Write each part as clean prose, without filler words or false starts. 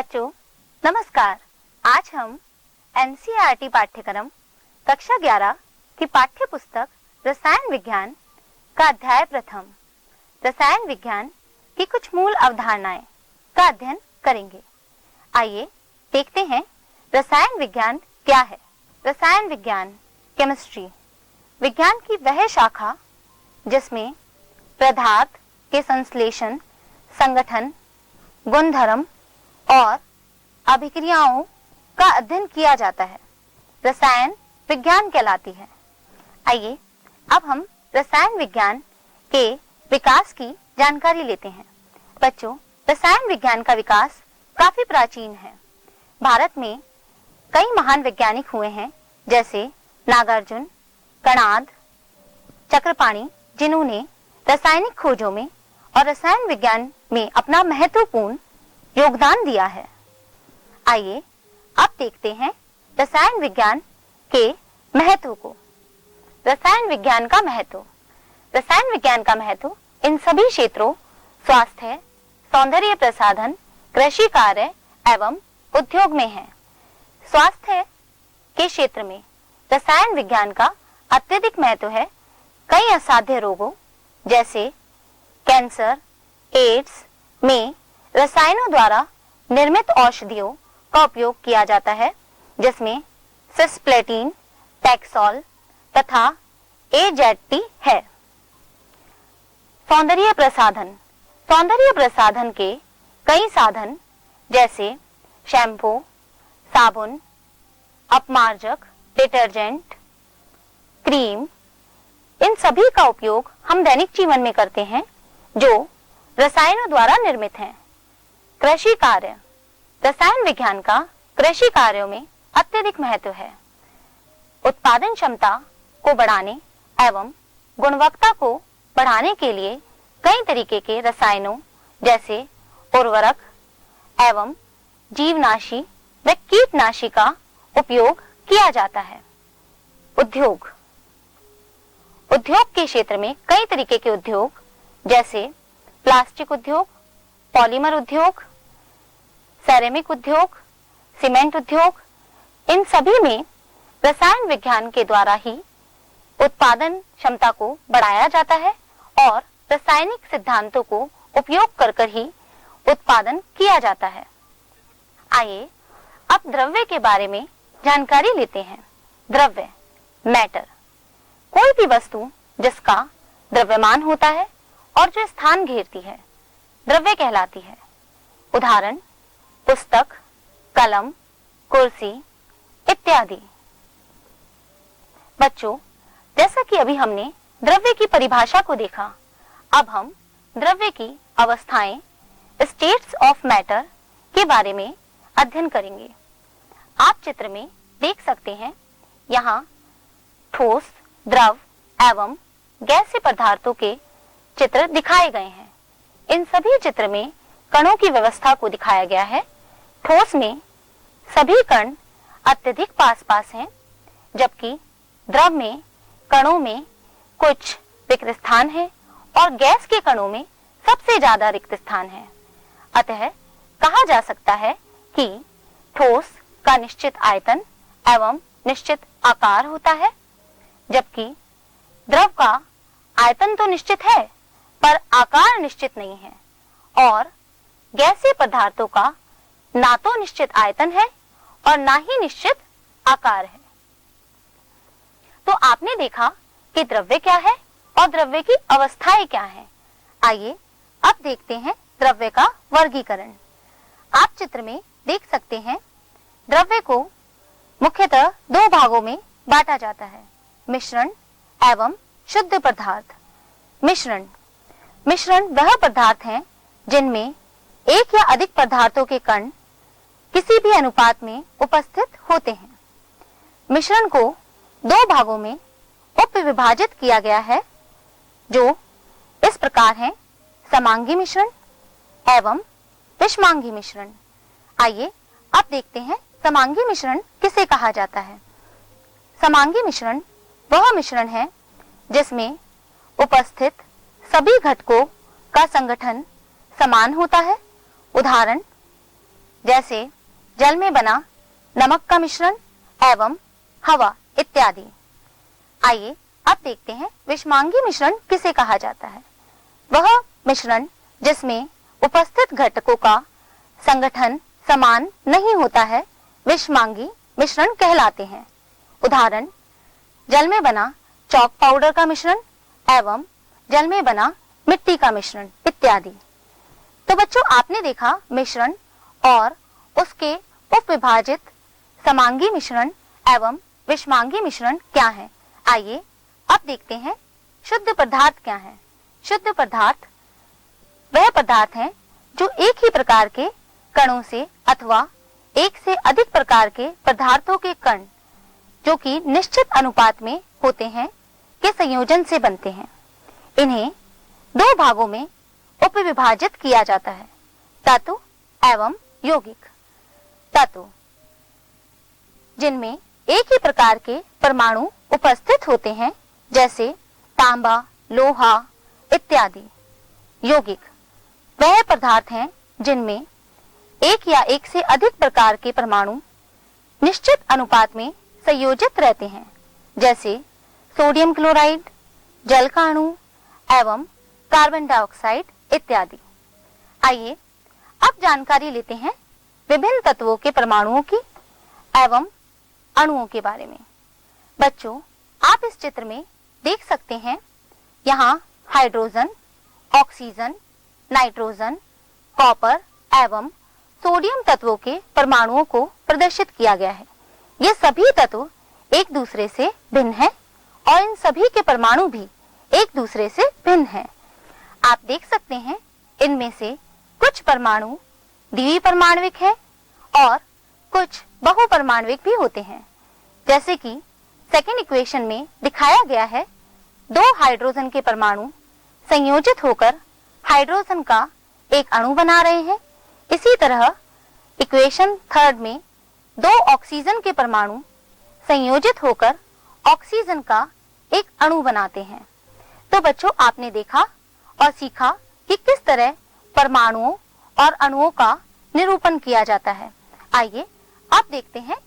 बच्चों नमस्कार। आज हम एनसीईआरटी पाठ्यक्रम कक्षा 11 की पाठ्य पुस्तक रसायन विज्ञान का अध्याय प्रथम रसायन विज्ञान की कुछ मूल अवधारणाएं का अध्ययन करेंगे। आइए देखते हैं रसायन विज्ञान क्या है। रसायन विज्ञान केमिस्ट्री विज्ञान की वह शाखा जिसमें पदार्थ के संश्लेषण, संगठन, गुणधर्म और अभिक्रियाओं का अध्ययन किया जाता है, रसायन विज्ञान कहलाती है। आइए अब हम रसायन विज्ञान के विकास की जानकारी लेते हैं। बच्चों, रसायन विज्ञान का विकास काफी प्राचीन है। भारत में कई महान वैज्ञानिक हुए हैं, जैसे नागार्जुन, कणाद, चक्रपाणी, जिन्होंने रासायनिक खोजों में और रसायन विज्ञान में अपना महत्वपूर्ण योगदान दिया है। आइए अब देखते हैं रसायन विज्ञान के महत्व को। रसायन विज्ञान का महत्व। रसायन विज्ञान का महत्व इन सभी क्षेत्रों स्वास्थ्य, सौंदर्य प्रसाधन, कृषि कार्य एवं उद्योग में है। स्वास्थ्य के क्षेत्र में रसायन विज्ञान का अत्यधिक महत्व है। कई असाध्य रोगों जैसे कैंसर, एड्स में रसायनों द्वारा निर्मित औषधियों का उपयोग किया जाता है, जिसमें सिस्प्लेटिन, टैक्सोल तथा एजेटी है। सौंदर्य प्रसाधन। सौंदर्य प्रसाधन के कई साधन जैसे शैम्पू, साबुन, अपमार्जक, डिटर्जेंट, क्रीम, इन सभी का उपयोग हम दैनिक जीवन में करते हैं जो रसायनों द्वारा निर्मित हैं। कृषि कार्य। रसायन विज्ञान का कृषि कार्यों में अत्यधिक महत्व है। उत्पादन क्षमता को बढ़ाने एवं गुणवत्ता को बढ़ाने के लिए कई तरीके के रसायनों जैसे उर्वरक एवं जीवनाशी व कीटनाशी का उपयोग किया जाता है। उद्योग। उद्योग के क्षेत्र में कई तरीके के उद्योग जैसे प्लास्टिक उद्योग, पॉलीमर उद्योग, सेरेमिक उद्योग, सीमेंट उद्योग, इन सभी में रसायन विज्ञान के द्वारा ही उत्पादन क्षमता को बढ़ाया जाता है और रासायनिक सिद्धांतों को उपयोग कर ही उत्पादन किया जाता है। आइए अब द्रव्य के बारे में जानकारी लेते हैं। द्रव्य, मैटर, कोई भी वस्तु जिसका द्रव्यमान होता है और जो स्थान घेरती है, द्रव्य कहलाती है। उदाहरण पुस्तक, कलम, कुर्सी इत्यादि। बच्चों, जैसा कि अभी हमने द्रव्य की परिभाषा को देखा, अब हम द्रव्य की अवस्थाएं, स्टेट्स ऑफ मैटर के बारे में अध्ययन करेंगे। आप चित्र में देख सकते हैं, यहाँ ठोस, द्रव एवं गैसीय पदार्थों के चित्र दिखाए गए हैं। इन सभी चित्र में कणों की व्यवस्था को दिखाया गया है। ठोस में सभी कण अत्यधिक पास हैं, जबकि द्रव में कणों में कुछ रिक्त स्थान है और गैस के कणों में सबसे ज्यादा रिक्त स्थान है। अतः कहा जा सकता है कि ठोस का निश्चित आयतन एवं निश्चित आकार होता है, जबकि द्रव का आयतन तो निश्चित है पर आकार निश्चित नहीं है, और गैसीय पदार्थों का ना तो निश्चित आयतन है और ना ही निश्चित आकार है। तो आपने देखा कि द्रव्य क्या है और द्रव्य की अवस्थाएं क्या हैं। आइए अब देखते हैं द्रव्य का वर्गीकरण। आप चित्र में देख सकते हैं, द्रव्य को मुख्यतः दो भागों में बांटा जाता है, मिश्रण एवं शुद्ध पदार्थ। मिश्रण वह पदार्थ हैं जिनमें एक या अधिक पदार्थों के कण किसी भी अनुपात में उपस्थित होते हैं। मिश्रण को दो भागों में उप विभाजित किया गया है, जो इस प्रकार हैं, समांगी मिश्रण एवं विषमांगी मिश्रण। आइए अब देखते हैं समांगी मिश्रण किसे कहा जाता है। समांगी मिश्रण वह मिश्रण है जिसमें उपस्थित सभी घटकों का संगठन समान होता है। उदाहरण जैसे जल में बना नमक का मिश्रण एवं हवा इत्यादि। आइए अब देखते हैं विषमांगी मिश्रण किसे कहा जाता है। वह मिश्रण जिसमें उपस्थित घटकों का संगठन समान नहीं होता है विषमांगी मिश्रण कहलाते हैं। उदाहरण, जल में बना चॉक पाउडर का मिश्रण एवं जल में बना मिट्टी का मिश्रण इत्यादि। तो बच्चों, आपने देखा मिश्रण और उसके उपविभाजित समांगी मिश्रण एवं विषमांगी मिश्रण क्या है। आइए अब देखते हैं शुद्ध पदार्थ क्या है। शुद्ध पदार्थ वह पदार्थ हैं जो एक ही प्रकार के कणों से अथवा एक से अधिक प्रकार के पदार्थों के कण जो कि निश्चित अनुपात में होते हैं के संयोजन से बनते हैं। इन्हें दो भागों में उपविभाजित किया जाता है, तत्व एवं यौगिक। तत्व जिनमें एक ही प्रकार के परमाणु उपस्थित होते हैं, जैसे तांबा, लोहा इत्यादि। यौगिक वह पदार्थ हैं जिनमें एक या एक से अधिक प्रकार के परमाणु निश्चित अनुपात में संयोजित रहते हैं, जैसे सोडियम क्लोराइड, जल का अणु एवं कार्बन डाइऑक्साइड इत्यादि। आइए अब जानकारी लेते हैं विभिन्न तत्वों के परमाणुओं की एवं अणुओं के बारे में। बच्चों, आप इस चित्र में देख सकते हैं, यहाँ हाइड्रोजन, ऑक्सीजन, नाइट्रोजन, कॉपर एवं सोडियम तत्वों के परमाणुओं को प्रदर्शित किया गया है। ये सभी तत्व एक दूसरे से भिन्न हैं और इन सभी के परमाणु भी एक दूसरे से भिन्न हैं। आप देख सकते हैं, इनमें से कुछ परमाणु द्विपरमाणविक है और कुछ बहुपरमाणविक भी होते हैं। जैसे कि सेकेंड इक्वेशन में दिखाया गया है, दो हाइड्रोजन के परमाणु संयोजित होकर हाइड्रोजन का एक अणु बना रहे हैं। इसी तरह इक्वेशन थर्ड में दो ऑक्सीजन के परमाणु संयोजित होकर ऑक्सीजन का एक अणु बनाते हैं। तो बच्चों, आपने देखा और सीखा कि किस तरह परमाणुओं और अणुओं का निरूपण किया जाता है। आइए अब देखते हैं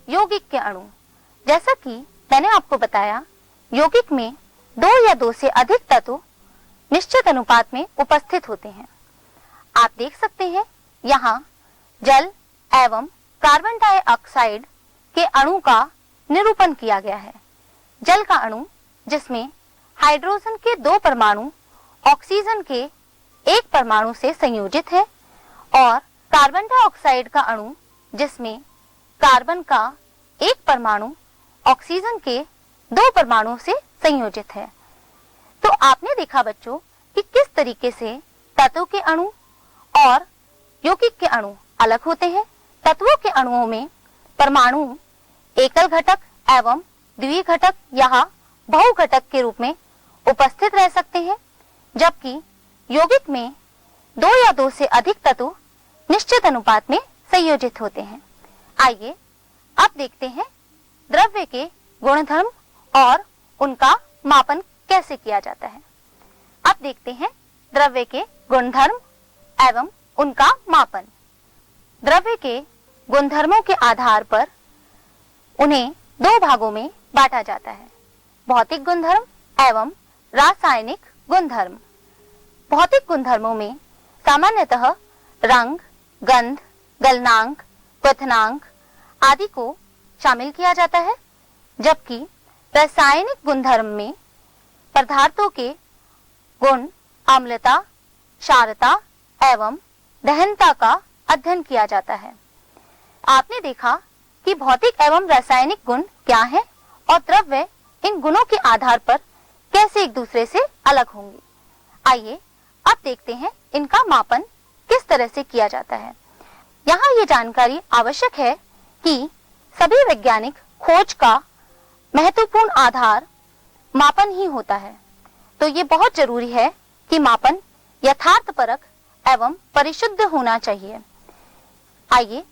यौगिक के अणु। जैसा कि मैंने आपको बताया, यौगिक में दो या दो से अधिक तत्व निश्चित अनुपात में उपस्थित होते हैं। आप देख सकते हैं, यहाँ जल एवं कार्बन डाइऑक्साइड के अणु का निरूपण किया गया है। जल का अणु जिसमें हाइड्रोजन के दो परमाणु ऑक्सीजन के एक परमाणु से संयोजित है और कार्बन डाइऑक्साइड का अणु जिसमें कार्बन का एक परमाणु ऑक्सीजन के दो परमाणु से संयोजित है। तो आपने देखा बच्चों कि किस तरीके से तत्वों के अणु और यौगिक के अणु अलग होते हैं। तत्वों के अणुओं में परमाणु एकल घटक एवं द्विघटक या बहुघटक के रूप में उपस्थित रह सकते हैं, जबकि यौगिक में दो या दो से अधिक तत्व निश्चित अनुपात में संयोजित होते हैं। आइए अब देखते हैं द्रव्य के गुणधर्म और उनका मापन कैसे किया जाता है। अब देखते हैं द्रव्य के गुणधर्म एवं उनका मापन। द्रव्य के गुणधर्मों के आधार पर उन्हें दो भागों में बांटा जाता है, भौतिक गुणधर्म एवं रासायनिक गुणधर्म। भौतिक गुणधर्मों में सामान्यतः रंग, गंध, गलनांक, क्वथनांक आदि को शामिल किया जाता है, जबकि रासायनिक गुणधर्म में पदार्थों के गुण, अम्लता, क्षारता एवं दहनता का अध्ययन किया जाता है। आपने देखा कि भौतिक एवं रासायनिक गुण क्या है और द्रव्य इन गुणों के आधार पर कैसे एक दूसरे से अलग होंगे। आइए अब देखते हैं इनका मापन किस तरह से किया जाता है। यहाँ ये जानकारी आवश्यक है कि सभी वैज्ञानिक खोज का महत्वपूर्ण आधार मापन ही होता है, तो ये बहुत जरूरी है कि मापन यथार्थपरक एवं परिशुद्ध होना चाहिए। आइए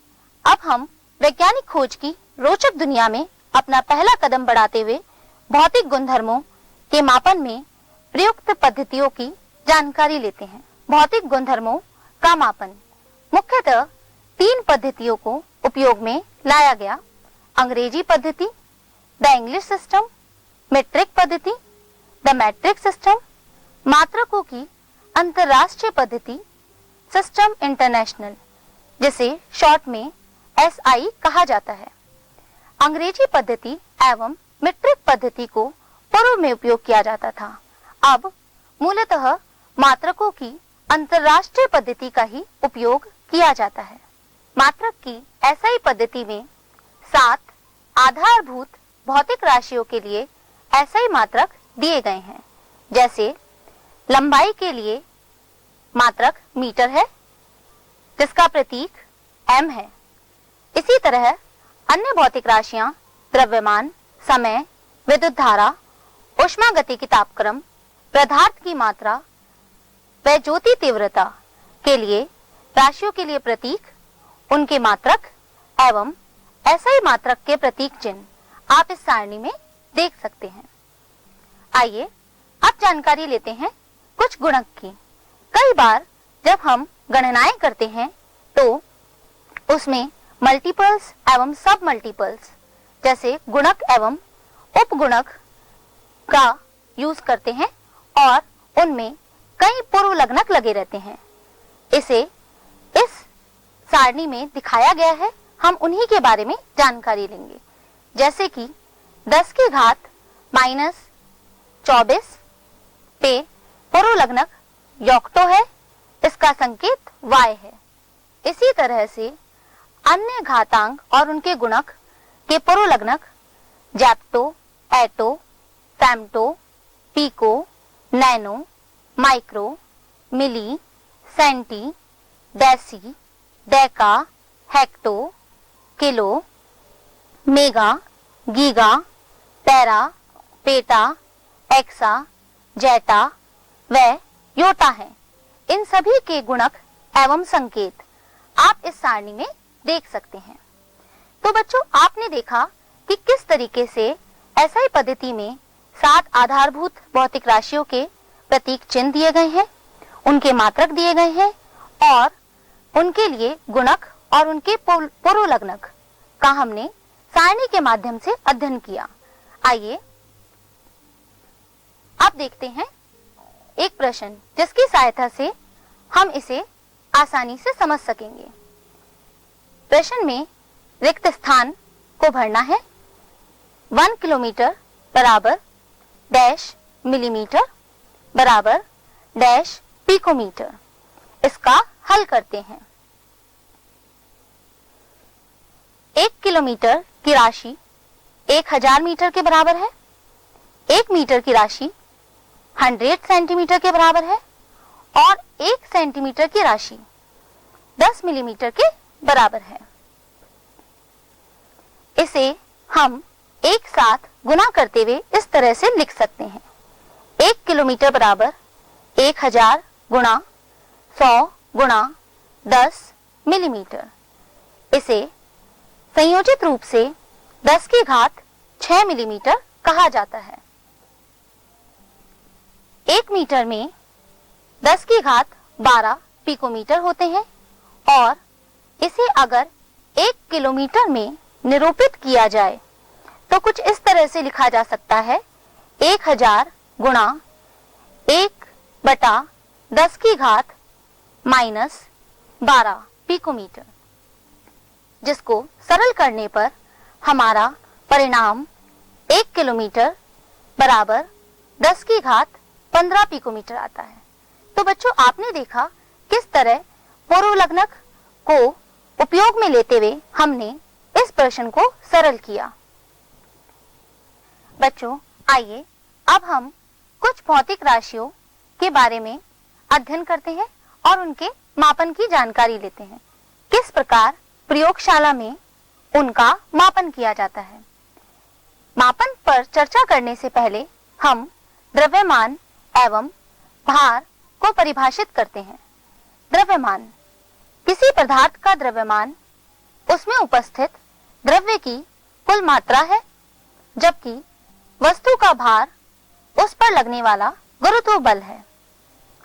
अब हम वैज्ञानिक खोज की रोचक दुनिया में अपना पहला कदम बढ़ाते हुए भौतिक गुणधर्मों के मापन में प्रयुक्त पद्धतियों की जानकारी लेते हैं। भौतिक गुणधर्मों का मापन मुख्यतः 3 पद्धतियों को उपयोग में लाया गया। अंग्रेजी पद्धति, द इंग्लिश सिस्टम, मीट्रिक पद्धति, द मैट्रिक सिस्टम, मात्रकों की अंतरराष्ट्रीय पद्धति, सिस्टम इंटरनेशनल, जिसे शॉर्ट में SI कहा जाता है। अंग्रेजी पद्धति एवं मीट्रिक पद्धति को पूर्व में उपयोग किया जाता था। अब मूलतः मात्रकों की अंतरराष्ट्रीय पद्धति का ही उपयोग किया जाता है। मात्रक की SI पद्धति में 7 आधारभूत भौतिक राशियों के लिए SI मात्रक दिए गए हैं। जैसे लंबाई के लिए मात्रक मीटर है, जिसका प्रतीक m है। इसी तरह अन्य भौतिक राशियां द्रव्यमान, समय, विद्युत धारा, ऊष्मागतिकी तापक्रम, पदार्थ की मात्रा व ज्योति तीव्रता के लिए राशियों के लिए प्रतीक, उनके मात्रक एवं SI मात्रक के प्रतीक चिन्ह आप इस सारणी में देख सकते हैं। आइए अब जानकारी लेते हैं कुछ गुणक की। कई बार जब हम गणनाएं करते हैं तो उसमें मल्टीपल्स एवं सब मल्टीपल्स जैसे गुणक एवं उपगुणक का यूज करते हैं और उनमें कई पूर्व लग्नक लगे रहते हैं। इसे इस सारणी में दिखाया गया है, हम उन्हीं के बारे में जानकारी लेंगे। जैसे कि 10 की घात -24 पे पूर्व लग्नक योक्टो है, इसका संकेत y है। इसी तरह से अन्य घातांक और उनके गुणक के पूर्व लग्नक zepto, atto, femto, pico, nano, micro, milli, centi, deci, deca, hecto, kilo, mega, giga, tera, peta, exa, zetta व योटा है। इन सभी के गुणक एवं संकेत आप इस सारणी में देख सकते हैं। तो बच्चों, आपने देखा कि किस तरीके से SI पद्धति में 7 आधारभूत भौतिक राशियों के प्रतीक चिन्ह दिए गए हैं, उनके मात्रक दिए गए हैं और उनके लिए गुणक और उनके पूर्व लग्नक का हमने सारणी के माध्यम से अध्ययन किया। आइए अब देखते हैं एक प्रश्न जिसकी सहायता से हम इसे आसानी से समझ सकेंगे। प्रश्न में रिक्त स्थान को भरना है। 1 किलोमीटर बराबर डैश मिलीमीटर बराबर डैश पिकोमीटर। इसका हल करते हैं। 1 किलोमीटर की राशि 1000 मीटर के बराबर है। 1 मीटर की राशि 100 सेंटीमीटर के बराबर है और 1 सेंटीमीटर की राशि 10 मिलीमीटर के बराबर है। इसे हम एक साथ गुना करते हुए इस तरह से लिख सकते हैं। 1 किलोमीटर बराबर 1000 गुणा 100 गुणा 10 मिलीमीटर। इसे संयोजित रूप से 10 की घात 6 मिलीमीटर कहा जाता है। 1 मीटर में 10 की घात 12 पिकोमीटर होते हैं और इसे अगर 1 किलोमीटर में निरूपित किया जाए तो कुछ इस तरह से लिखा जा सकता है। 1000 गुणा 1/10 की घात -12 पिकोमीटर, जिसको सरल करने पर हमारा परिणाम 1 किलोमीटर बराबर 10 की घात 15 पिकोमीटर आता है। तो बच्चों, आपने देखा किस तरह पूर्व लग्नक को उपयोग में लेते हुए हमने इस प्रश्न को सरल किया। बच्चों, आइए अब हम कुछ भौतिक राशियों के बारे में अध्ययन करते हैं और उनके मापन की जानकारी लेते हैं। किस प्रकार प्रयोगशाला में उनका मापन किया जाता है। मापन पर चर्चा करने से पहले हम द्रव्यमान एवं भार को परिभाषित करते हैं। द्रव्यमान किसी पदार्थ का द्रव्यमान उसमें उपस्थित द्रव्य की कुल मात्रा है, जबकि वस्तु का भार उस पर लगने वाला गुरुत्व बल है।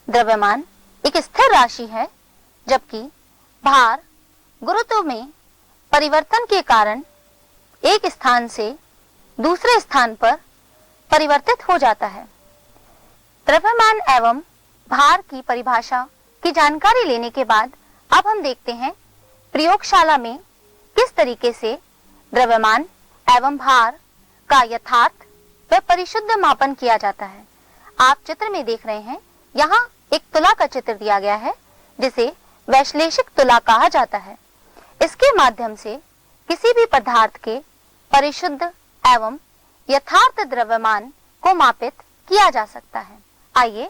द्रव्यमान एक स्थिर राशि है, जबकि भार गुरुत्व में परिवर्तन के कारण एक स्थान से दूसरे स्थान पर परिवर्तित हो जाता है। द्रव्यमान एवं भार की परिभाषा की जानकारी लेने के बाद अब हम देखते हैं प्रयोगशाला में किस तरीके से द्रव्यमान एवं भार का यथार्थ व परिशुद्ध मापन किया जाता है। आप चित्र में देख रहे हैं, यहाँ एक तुला का चित्र दिया गया है जिसे वैश्लेषिक तुला कहा जाता है। इसके माध्यम से किसी भी पदार्थ के परिशुद्ध एवं यथार्थ द्रव्यमान को मापित किया जा सकता है। आइए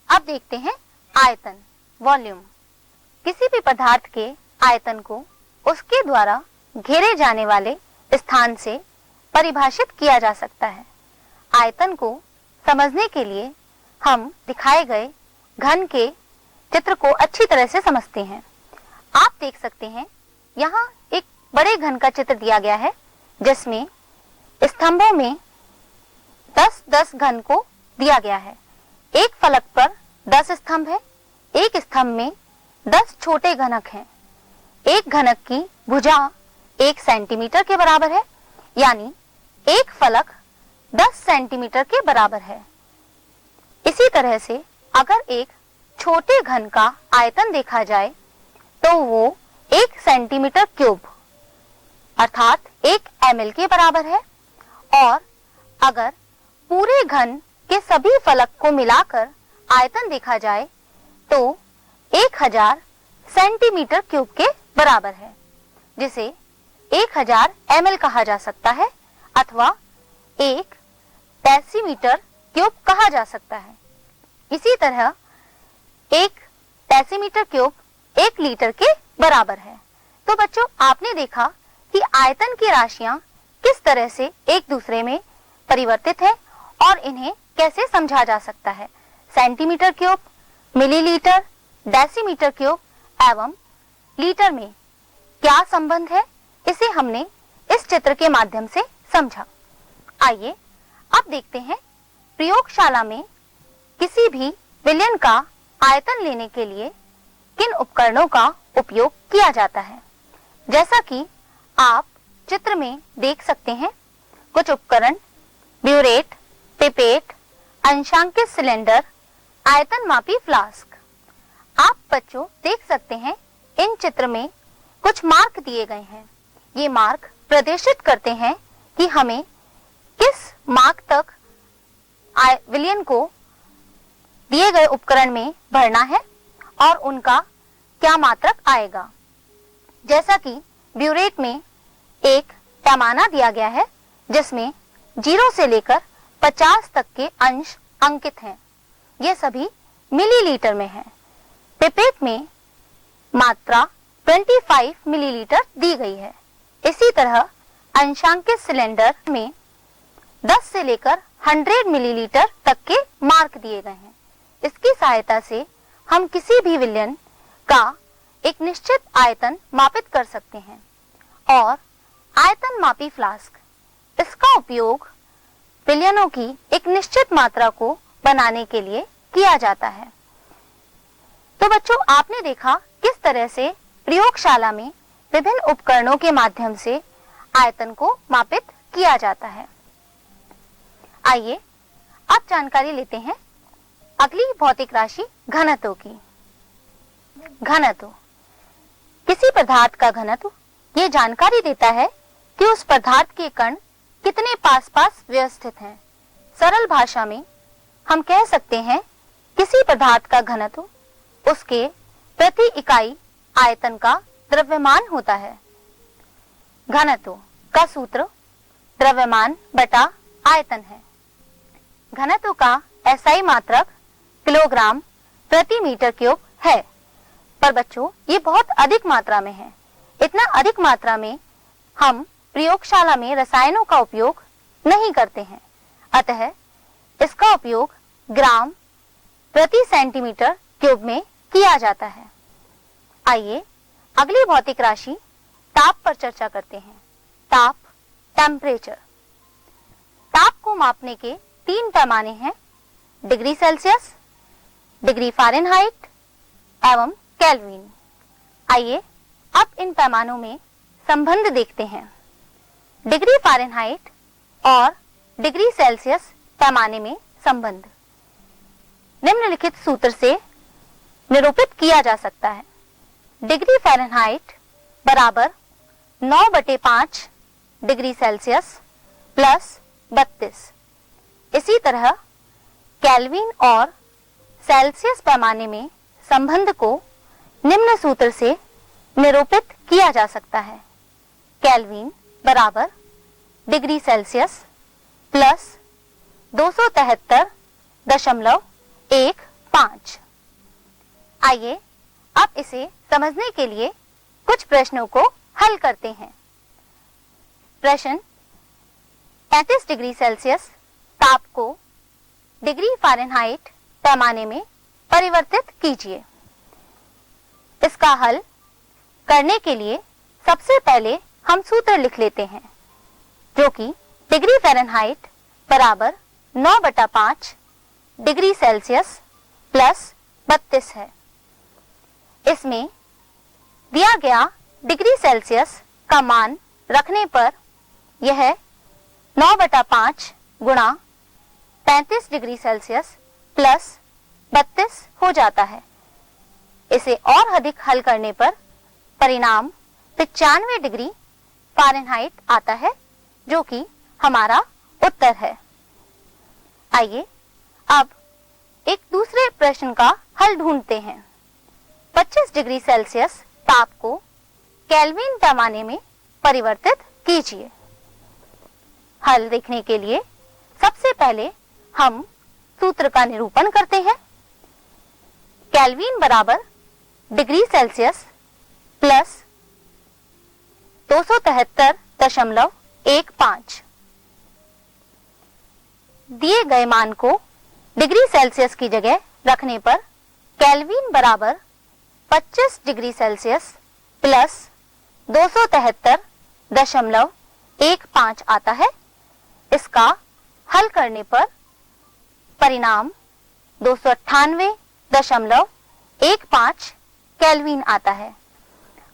अब देखते हैं आयतन, वॉल्यूम। किसी भी पदार्थ के आयतन को उसके द्वारा घेरे जाने वाले स्थान से परिभाषित किया जा सकता है। आयतन को समझने के लिए हम दिखाए गए घन के चित्र को अच्छी तरह से समझते हैं। आप देख सकते हैं, यहाँ एक बड़े घन का चित्र दिया गया है जिसमें स्तंभों में 10-10 घन को दिया गया है। एक फलक पर 10 स्तंभ है, एक स्तंभ में 10 छोटे घनक हैं। एक घनक की भुजा 1 सेंटीमीटर के बराबर है, यानी एक फलक 10 सेंटीमीटर के बराबर है। इसी तरह से अगर एक छोटे घन का आयतन देखा जाए तो वो 1 सेंटीमीटर क्यूब अर्थात 1 ml के बराबर है, और अगर पूरे घन के सभी फलक को मिलाकर आयतन देखा जाए तो 1000 सेंटीमीटर क्यूब के बराबर है, जिसे 1000 ml कहा जा सकता है अथवा 1 डेसीमीटर क्यूब कहा जा सकता है। इसी तरह 1 डेसीमीटर क्यूब 1 लीटर के बराबर है। तो बच्चों, आपने देखा कि आयतन की राशियां किस तरह से एक दूसरे में परिवर्तित है और इन्हें कैसे समझा जा सकता है। Centimetre cube, millilitre, decimetre cube एवं लीटर में क्या संबंध है, इसे हमने इस चित्र के माध्यम से समझा। आइए अब देखते हैं प्रयोगशाला में किसी भी विलयन का आयतन लेने के लिए किन उपकरणों का उपयोग किया जाता है। जैसा कि आप चित्र में देख सकते हैं, कुछ उपकरण ब्यूरेट, पिपेट, अंशांकित सिलेंडर, आयतन मापी फ्लास्क। आप बच्चों देख सकते हैं, इन चित्र में कुछ मार्क दिए गए हैं। ये मार्क प्रदर्शित करते हैं कि हमें किस मार्क तक विलयन को दिए गए उपकरण में भरना है और उनका क्या मात्रक आएगा। जैसा कि ब्यूरेट में एक पैमाना दिया गया है जिसमें 0 से लेकर 50 तक के अंश अंकित हैं। ये सभी मिलीलीटर में है। पिपेट में मात्रा 25 मिलीलीटर दी गई है। इसी तरह अंशांकित सिलेंडर में 10 से लेकर 100 मिलीलीटर तक के मार्क दिए गए हैं। इसकी सहायता से हम किसी भी विलयन का एक निश्चित आयतन मापित कर सकते हैं। और आयतन मापी फ्लास्क, इसका उपयोग विलयनों की एक निश्चित मात्रा को बनाने के लिए किया जाता है। तो बच्चों, आपने देखा किस तरह से प्रयोगशाला में विभिन्न उपकरणों के माध्यम से आयतन को मापित किया जाता है। आइए अब जानकारी लेते हैं अगली भौतिक राशि घनत्व की। घनत्व, किसी पदार्थ का घनत्व ये जानकारी देता है कि उस पदार्थ के कण कितने पास पास व्यवस्थित हैं। सरल भाषा में हम कह सकते हैं किसी पदार्थ का घनत्व उसके प्रति इकाई आयतन का द्रव्यमान होता है। घनत्व का सूत्र द्रव्यमान बटा आयतन है। घनत्व का एसआई मात्रक किलोग्राम प्रति मीटर क्यूब है। पर बच्चों, ये बहुत अधिक मात्रा में है। इतना अधिक मात्रा में हम प्रयोगशाला में रसायनों का उपयोग नहीं करते हैं, अतः इसका उपयोग ग्राम प्रति सेंटीमीटर क्यूब में किया जाता है। आइए अगली भौतिक राशि ताप पर चर्चा करते हैं। ताप, टेम्परेचर। ताप को मापने के 3 पैमाने हैं, डिग्री सेल्सियस, डिग्री फ़ारेनहाइट एवं केल्विन। आइए अब इन पैमानों में संबंध देखते हैं। डिग्री फ़ारेनहाइट और डिग्री सेल्सियस पैमाने में संबंध निम्नलिखित सूत्र से निरूपित किया जा सकता है। डिग्री फ़ारेनहाइट बराबर 9/5 डिग्री सेल्सियस प्लस 32। इसी तरह केल्विन और सेल्सियस पैमाने में संबंध को निम्न सूत्र से निरूपित किया जा सकता है। केल्विन बराबर डिग्री सेल्सियस प्लस 273.15। आइए अब इसे समझने के लिए कुछ प्रश्नों को हल करते हैं। प्रश्न 35 डिग्री सेल्सियस ताप को डिग्री फ़ारेनहाइट पैमाने में परिवर्तित कीजिए। इसका हल करने के लिए सबसे पहले हम सूत्र लिख लेते हैं, जो कि डिग्री फ़ारेनहाइट बराबर 9/5 डिग्री सेल्सियस प्लस 32 है। इसमें दिया गया डिग्री सेल्सियस का मान रखने पर यह 9/5 गुणा 35 डिग्री सेल्सियस प्लस 32 हो जाता है। इसे और अधिक हल करने पर परिणाम 95 डिग्री फ़ारेनहाइट आता है, जो कि हमारा उत्तर है। आइए अब एक दूसरे प्रश्न का हल ढूंढते हैं। 25 डिग्री सेल्सियस ताप को केल्विन पैमाने में परिवर्तित कीजिए। हल देखने के लिए सबसे पहले हम सूत्र का निरूपण करते हैं। केल्विन बराबर डिग्री सेल्सियस प्लस 273.15। दिए गए मान को डिग्री सेल्सियस की जगह रखने पर केल्विन बराबर 25 डिग्री सेल्सियस प्लस 273.15 आता है। इसका हल करने पर परिणाम 298.15 केल्विन आता है।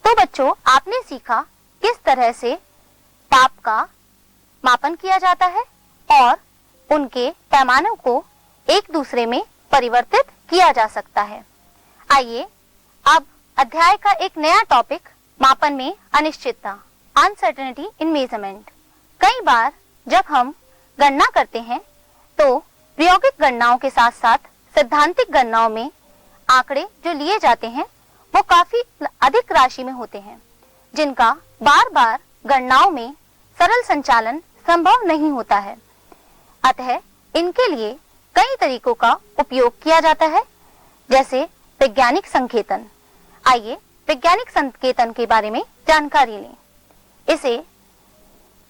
तो बच्चों, आपने सीखा किस तरह से ताप का मापन किया जाता है और उनके पैमानों को एक दूसरे में परिवर्तित किया जा सकता है। आइए अब अध्याय का एक नया टॉपिक, मापन में अनिश्चितता, अनसर्टेनिटी इन मेजरमेंट। कई बार जब हम गणना करते हैं तो प्रायोगिक गणनाओं के साथ साथ सैद्धांतिक गणनाओं में आंकड़े जो लिए जाते हैं वो काफी अधिक राशि में होते हैं, जिनका बार बार गणनाओं में सरल संचालन संभव नहीं होता है। अतः इनके लिए कई तरीकों का उपयोग किया जाता है, जैसे वैज्ञानिक संकेतन। आइए वैज्ञानिक संकेतन के बारे में जानकारी लें। इसे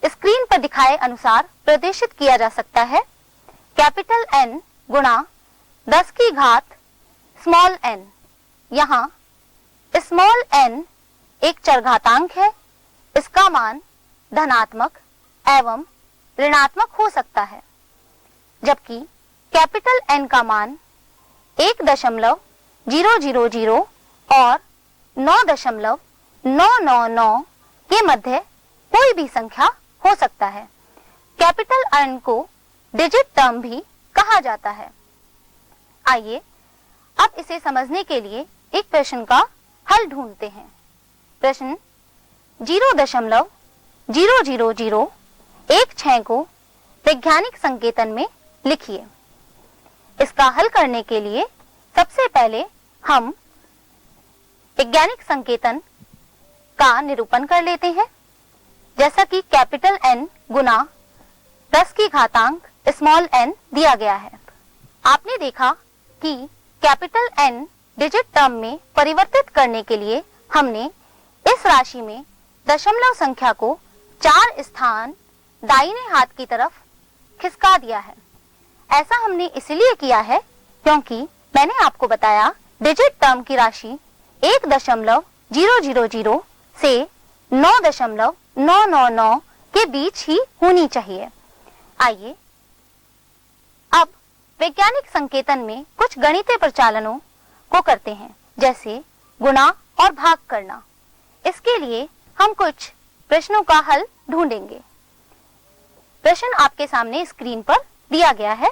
स्क्रीन पर दिखाए अनुसार प्रदर्शित किया जा सकता है। कैपिटल N गुणा 10 की घात स्मॉल n। यहाँ स्मॉल n एक चरघातांक है। इसका मान धनात्मक एवं ऋणात्मक हो सकता है, जबकि कैपिटल N का मान 1.000 और 9.999 के मध्य कोई भी संख्या हो सकता है। कैपिटल N को डिजिट टर्म भी कहा जाता है। आइए अब इसे समझने के लिए एक प्रश्न का हल ढूंढते हैं। प्रश्न 0.00016 को वैज्ञानिक संकेतन में लिखिए। इसका हल करने के लिए सबसे पहले हम वैज्ञानिक संकेतन का निरूपण कर लेते हैं। जैसा कि कैपिटल N गुना 10 की घातांक स्मॉल n दिया गया है। आपने देखा कि कैपिटल N डिजिट टर्म में परिवर्तित करने के लिए हमने इस राशि में दशमलव संख्या को 4 स्थान दाहिने हाथ की तरफ खिसका दिया है। ऐसा हमने इसलिए किया है क्योंकि मैंने आपको बताया डिजिट टर्म की राशि 1.000 से 9.999 के बीच ही होनी चाहिए। आइए अब वैज्ञानिक संकेतन में कुछ गणितीय प्रचालनों को करते हैं, जैसे गुणा और भाग करना। इसके लिए हम कुछ प्रश्नों का हल ढूंढेंगे। प्रश्न आपके सामने स्क्रीन पर दिया गया है।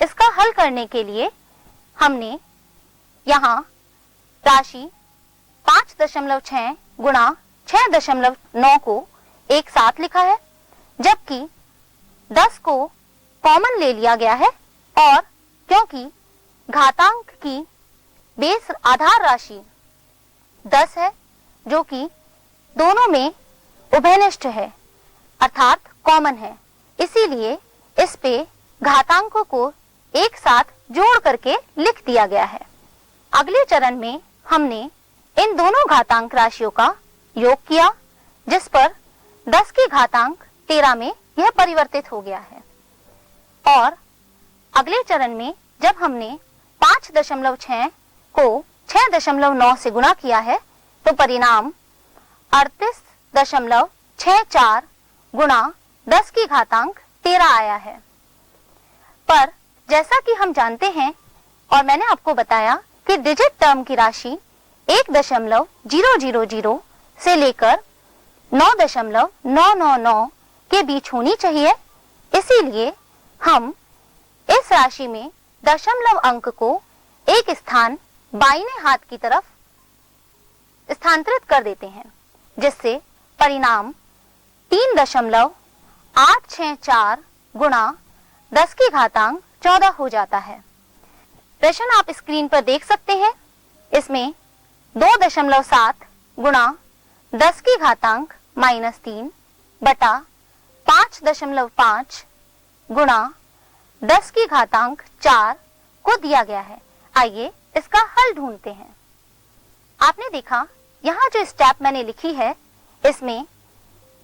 इसका हल करने के लिए हमने यहाँ राशि 5.6 गुणा 6.9 को एक साथ लिखा है, जबकि 10 को कॉमन ले लिया गया है और क्योंकि घातांक की बेस आधार राशि 10 है जो कि दोनों में उभयनिष्ठ है अर्थात कॉमन है, इसीलिए इस पे घातांकों को एक साथ जोड़ करके लिख दिया गया है। अगले चरण में हमने इन दोनों घातांक राशियों का योग किया, जिस पर 10 की घातांक 13 में यह परिवर्तित हो गया है। और अगले चरण में जब हमने 5.6 को 6.9 से गुणा किया है तो परिणाम 38.64 गुणा 10 की घातांक 13 आया है। पर जैसा कि हम जानते हैं और मैंने आपको बताया कि डिजिट टर्म की राशि 1.000 से लेकर 9.999 के बीच होनी चाहिए, इसीलिए हम इस राशि में दशमलव अंक को एक स्थान बाईने हाथ की तरफ स्थानांतरित कर देते हैं, जिससे परिणाम 3.864 गुणा 10 की घातांक 14 हो जाता है। प्रश्न आप स्क्रीन पर देख सकते हैं। इसमें 2.7 गुणा 10 की घातांक -3 बटा 5.5 गुणा 10 की घातांक 4 को दिया गया है। आइए इसका हल ढूंढते हैं। आपने देखा यहाँ जो स्टेप मैंने लिखी है, इसमें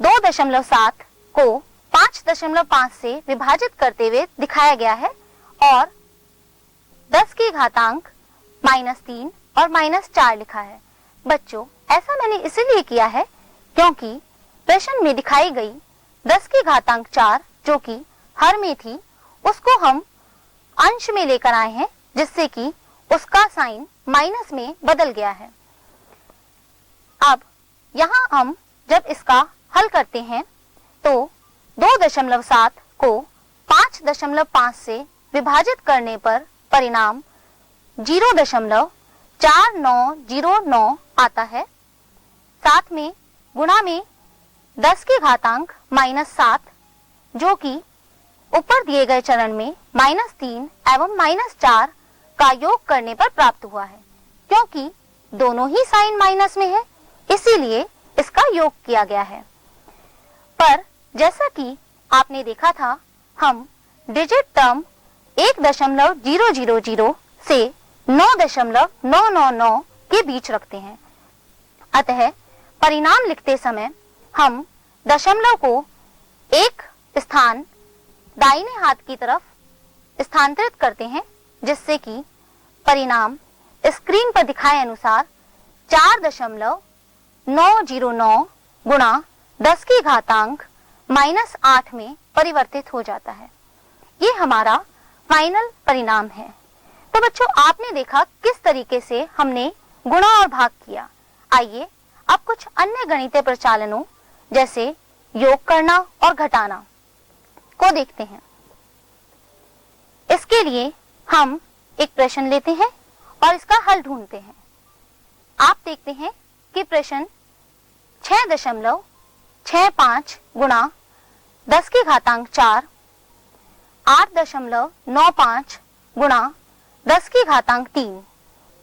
2.7 को 5.5 से विभाजित करते हुए दिखाया गया है और 10 की घातांक -3 और -4 लिखा है। बच्चों, ऐसा मैंने इसलिए किया है क्योंकि प्रश्न में दिखाई गई 10 की घातांक 4 जो कि हर में थी, उसको हम अंश में लेकर आए हैं, जिससे कि उसका साइन माइनस में बदल गया है। अब यहाँ हम जब इसका हल करते हैं तो 2.7 को 5.5 से विभाजित करने पर परिणाम 0.4909 आता है। साथ में गुणा में 10 की घातांक -7 जो कि ऊपर दिए गए चरण में -3 एवं -4 का योग करने पर प्राप्त हुआ है। क्योंकि दोनों ही साइन माइनस में है, इसीलिए इसका योग किया गया है। पर जैसा कि आपने देखा था, हम डिजिट टर्म 1.000 से 9.999 के बीच रखते हैं। अतः परिणाम लिखते समय हम दशमलव को एक स्थान दाहिने हाथ की तरफ स्थानांतरित करते हैं, जिससे कि परिणाम स्क्रीन पर दिखाए अनुसार 4.909 गुणा 10 की घातांक -8 में परिवर्तित हो जाता है। ये हमारा फाइनल परिणाम है। तो बच्चों, आपने देखा किस तरीके से हमने गुणा और भाग किया। आइए अब कुछ अन्य गणितीय प्रचालनों जैसे योग करना और घटाना को देखते हैं। इसके लिए हम एक प्रश्न लेते हैं और इसका हल ढूंढते हैं। आप देखते हैं कि प्रश्न 6.65 गुणा 10 की घातांक 4, 8.95 गुणा 10 की घातांक 3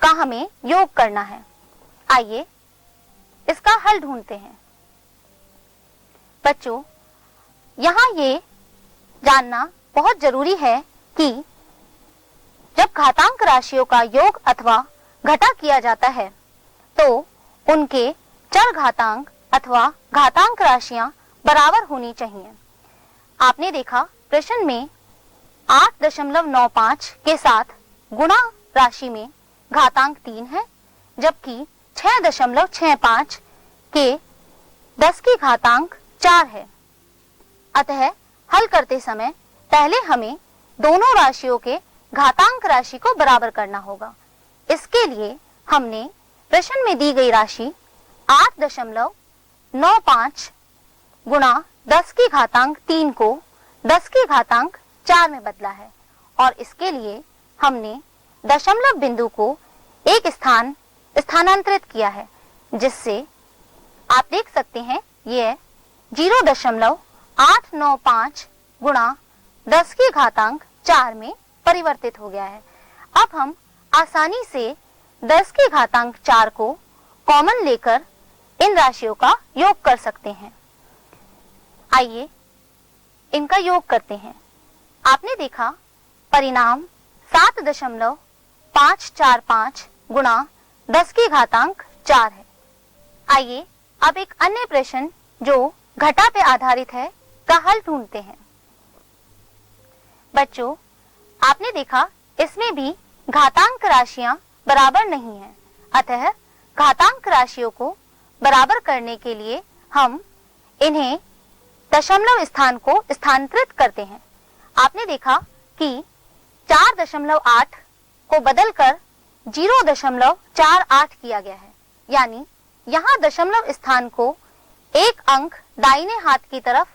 का हमें योग करना है। आइए इसका हल ढूंढते हैं। बच्चों, यहाँ ये जानना बहुत जरूरी है कि जब घातांक राशियों का योग अथवा घटा किया जाता है तो उनके चर घातांक अथवा घातांक राशियां बराबर होनी चाहिए। आपने देखा प्रश्न में 8.95 के साथ गुणा राशि में घातांक 3 है, जबकि 6.65 के 10 की घातांक 4 है। अतः हल करते समय पहले हमें दोनों राशियों के घातांक राशि को बराबर करना होगा। इसके लिए हमने प्रश्न में दी गई राशि 8.95 गुणा 10 की घातांक 3 को 10 की घातांक 4 में बदला है और इसके लिए हमने दशमलव बिंदु को एक स्थान स्थानांतरित किया है, जिससे आप देख सकते हैं यह 0.895 गुणा 10 की घातांक 4 में परिवर्तित हो गया है। अब हम आसानी से 10 की घातांक 4 को कॉमन लेकर इन राशियों का योग कर सकते हैं। आइए इनका योग करते हैं। आपने देखा परिणाम 7.545 गुणा 10 की घातांक 4 है। आइए अब एक अन्य प्रश्न जो घटा पे आधारित है का हल ढूंढते हैं। बच्चों, आपने देखा इसमें भी घातांक राशियां बराबर नहीं हैं, अतः घातांक राशियों को बराबर करने के लिए हम इन्हें दशमलव स्थान को स्थानांतरित करते हैं। आपने देखा कि 4.8 को बदलकर 0.48 किया गया है, यानी यहाँ दशमलव स्थान को एक अंक दाहिने हाथ की तरफ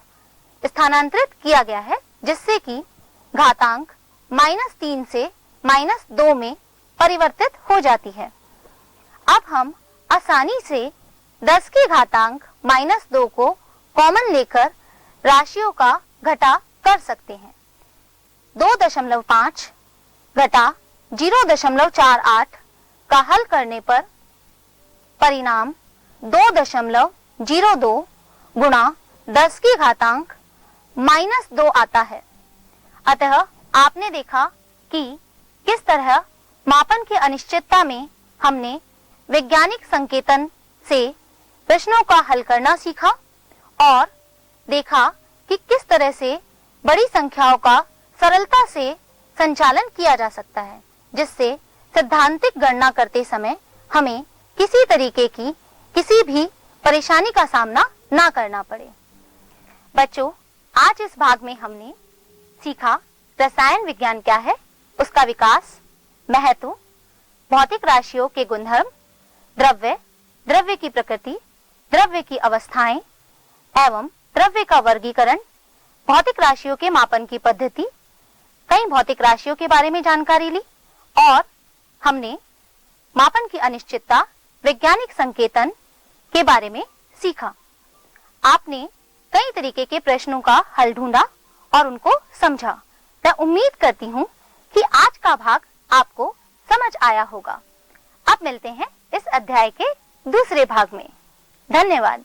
स्थानांतरित किया गया है, जिससे कि घातांक -3 से -2 में परिवर्तित हो जाती है। अब हम आसानी से 10 की घातांक -2 को कॉमन लेकर राशियों का घटा कर सकते हैं। 2.5 घटा 0.48 का हल करने पर परिणाम 2.02 गुणा 10 की घातांक -2 आता है। अतः आपने देखा कि किस तरह मापन की अनिश्चितता में हमने वैज्ञानिक संकेतन से प्रश्नों का हल करना सीखा और देखा कि किस तरह से बड़ी संख्याओं का सरलता से संचालन किया जा सकता है, जिससे सैद्धांतिक गणना करते समय हमें किसी तरीके की किसी भी परेशानी का सामना ना करना पड़े। बच्चों, आज इस भाग में हमने सीखा रसायन विज्ञान क्या है, उसका विकास, महत्व, भौतिक राशियों के गुणधर्म, द्रव्य, द्रव्य की प्रकृति, द्रव्य की अवस्थाएं एवं द्रव्य का वर्गीकरण, भौतिक राशियों के मापन की पद्धति, कई भौतिक राशियों के बारे में जानकारी ली और हमने मापन की अनिश्चितता, वैज्ञानिक संकेतन के बारे में सीखा। आपने कई तरीके के प्रश्नों का हल ढूंढा और उनको समझा। मैं उम्मीद करती हूँ कि आज का भाग आपको समझ आया होगा। अब मिलते हैं इस अध्याय के दूसरे भाग में। धन्यवाद।